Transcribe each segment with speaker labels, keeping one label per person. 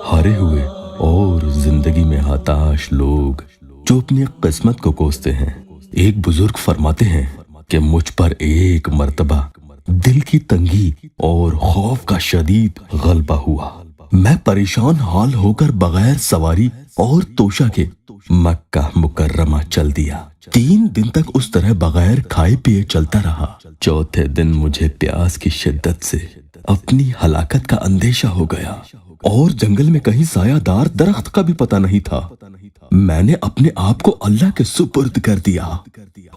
Speaker 1: ہارے ہوئے اور زندگی میں ہتاش لوگ جو اپنی قسمت کو کوستے ہیں، ایک بزرگ فرماتے ہیں کہ مجھ پر ایک مرتبہ دل کی تنگی اور خوف کا شدید غلبہ ہوا۔ میں پریشان حال ہو کر بغیر سواری اور توشہ کے مکہ مکرمہ چل دیا۔ 3 دن تک اس طرح بغیر کھائے پیے چلتا رہا۔ چوتھے دن مجھے پیاس کی شدت سے اپنی ہلاکت کا اندیشہ ہو گیا اور جنگل میں کہیں سایہ دار درخت کا بھی پتہ نہیں تھا۔ میں نے اپنے آپ کو اللہ کے سپرد کر دیا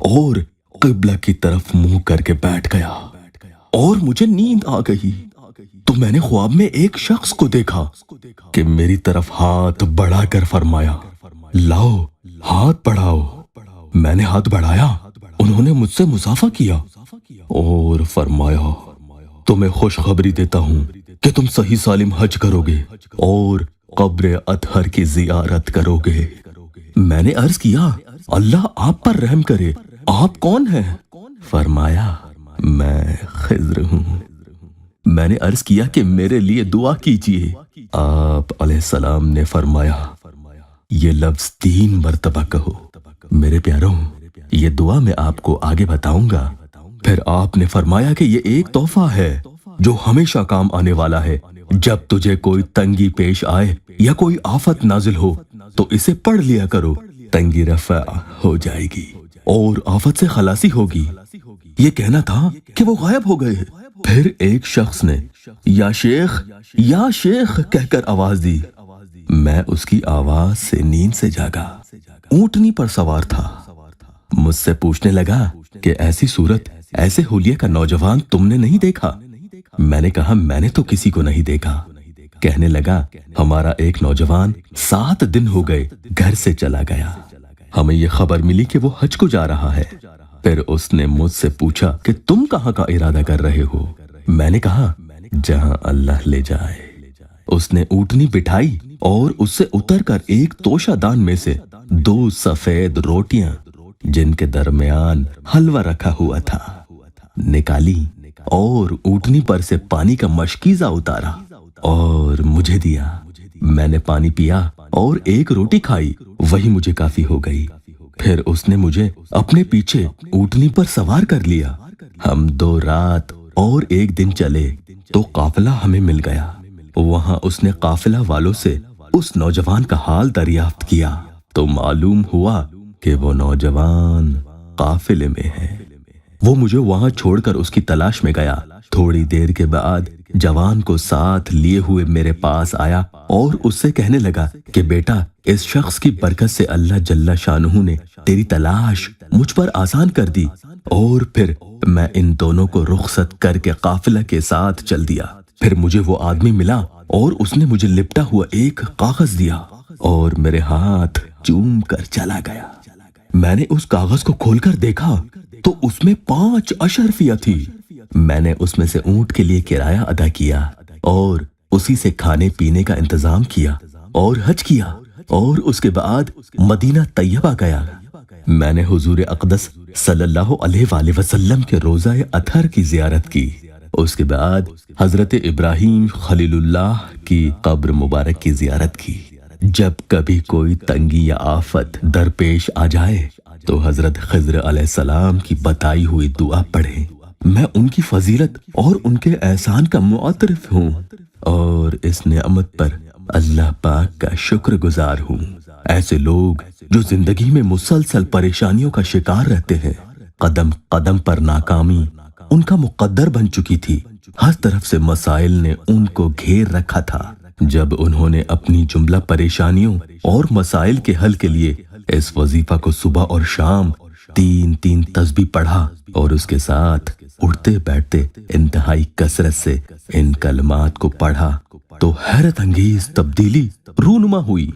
Speaker 1: اور قبلہ کی طرف منہ کر کے بیٹھ گیا اور مجھے نیند آ گئی تو میں نے خواب میں ایک شخص کو دیکھا کہ میری طرف ہاتھ بڑھا کر فرمایا، لاؤ ہاتھ بڑھاؤ۔ میں نے ہاتھ بڑھایا، انہوں نے مجھ سے مصافحہ کیا اور فرمایا، تمہیں خوشخبری دیتا ہوں کہ تم صحیح سالم حج کرو گے اور قبر اطہر کی زیارت کرو گے۔ میں نے عرض کیا، اللہ آپ پر رحم کرے، آپ کون ہیں؟ فرمایا، میں خضر ہوں۔ میں نے عرض کیا کہ میرے لیے دعا کیجیے۔ آپ علیہ السلام نے فرمایا، یہ لفظ 3 مرتبہ کہو۔ میرے پیاروں، یہ دعا میں آپ کو آگے بتاؤں گا۔ پھر آپ نے فرمایا کہ یہ ایک تحفہ ہے جو ہمیشہ کام آنے والا ہے۔ جب تجھے کوئی تنگی پیش آئے یا کوئی آفت نازل ہو تو اسے پڑھ لیا کرو، تنگی رفع ہو جائے گی اور آفت سے خلاصی ہوگی۔ یہ کہنا تھا کہ وہ غائب ہو گئے۔ پھر ایک شخص نے یا شیخ یا شیخ کہہ کر آواز دی۔ میں اس کی آواز سے نیند سے جاگا۔ اونٹنی پر سوار تھا۔ مجھ سے پوچھنے لگا کہ ایسی صورت، ایسے حلیے کا نوجوان تم نے نہیں دیکھا؟ میں نے کہا، میں نے تو کسی کو نہیں دیکھا۔ کہنے لگا، ہمارا ایک نوجوان 7 دن ہو گئے گھر سے چلا گیا، ہمیں یہ خبر ملی کہ وہ حج کو جا رہا ہے۔ پھر اس نے مجھ سے پوچھا کہ تم کہاں کا ارادہ کر رہے ہو؟ میں نے کہا، جہاں اللہ لے جائے۔ اس نے اونٹنی بٹھائی اور اس سے اتر کر ایک توشہ دان میں سے 2 سفید روٹیاں جن کے درمیان حلوہ رکھا ہوا تھا نکالی اور اونٹنی پر سے پانی کا مشکیزہ اتارا اور مجھے دیا۔ میں نے پانی پیا اور ایک روٹی کھائی، وہی مجھے کافی ہو گئی۔ پھر اس نے مجھے اپنے پیچھے اونٹنی پر سوار کر لیا۔ ہم 2 رات اور 1 دن چلے تو قافلہ ہمیں مل گیا۔ وہاں اس نے قافلہ والوں سے اس نوجوان کا حال دریافت کیا تو معلوم ہوا کہ وہ نوجوان قافلے میں ہے۔ وہ مجھے وہاں چھوڑ کر اس کی تلاش میں گیا۔ تھوڑی دیر کے بعد جوان کو ساتھ لیے ہوئے میرے پاس آیا اور اس سے کہنے لگا کہ بیٹا، اس شخص کی برکت سے اللہ جل شانہ نے تیری تلاش مجھ پر آسان کر دی۔ اور پھر میں ان دونوں کو رخصت کر کے قافلہ کے ساتھ چل دیا۔ پھر مجھے وہ آدمی ملا اور اس نے مجھے لپٹا ہوا ایک کاغذ دیا اور میرے ہاتھ چوم کر چلا گیا۔ میں نے اس کاغذ کو کھول کر دیکھا تو اس میں 5 اشرفیہ تھی۔ میں نے اس میں سے اونٹ کے لیے کرایہ ادا کیا اور اسی سے کھانے پینے کا انتظام کیا اور حج کیا اور اس کے بعد مدینہ طیبہ گیا۔ میں نے حضور اقدس صلی اللہ علیہ وآلہ وسلم کے روضہ اطہر کی زیارت کی۔ اس کے بعد حضرت ابراہیم خلیل اللہ کی قبر مبارک کی زیارت کی۔ جب کبھی کوئی تنگی یا آفت درپیش آ جائے تو حضرت خضر علیہ السلام کی بتائی ہوئی دعا پڑھیں۔ میں ان کی فضیلت اور ان کے احسان کا معترف ہوں اور اس نعمت پر اللہ پاک کا شکر گزار ہوں۔ ایسے لوگ جو زندگی میں مسلسل پریشانیوں کا شکار رہتے ہیں، قدم قدم پر ناکامی ان کا مقدر بن چکی تھی۔ ہر طرف سے مسائل نے ان کو گھیر رکھا تھا۔ جب انہوں نے اپنی جملہ پریشانیوں اور مسائل کے حل کے لیے اس وظیفہ کو صبح اور شام 3 تسبیح پڑھا اور اس کے ساتھ اٹھتے بیٹھتے انتہائی کثرت سے ان کلمات کو پڑھا تو حیرت انگیز تبدیلی رونما ہوئی۔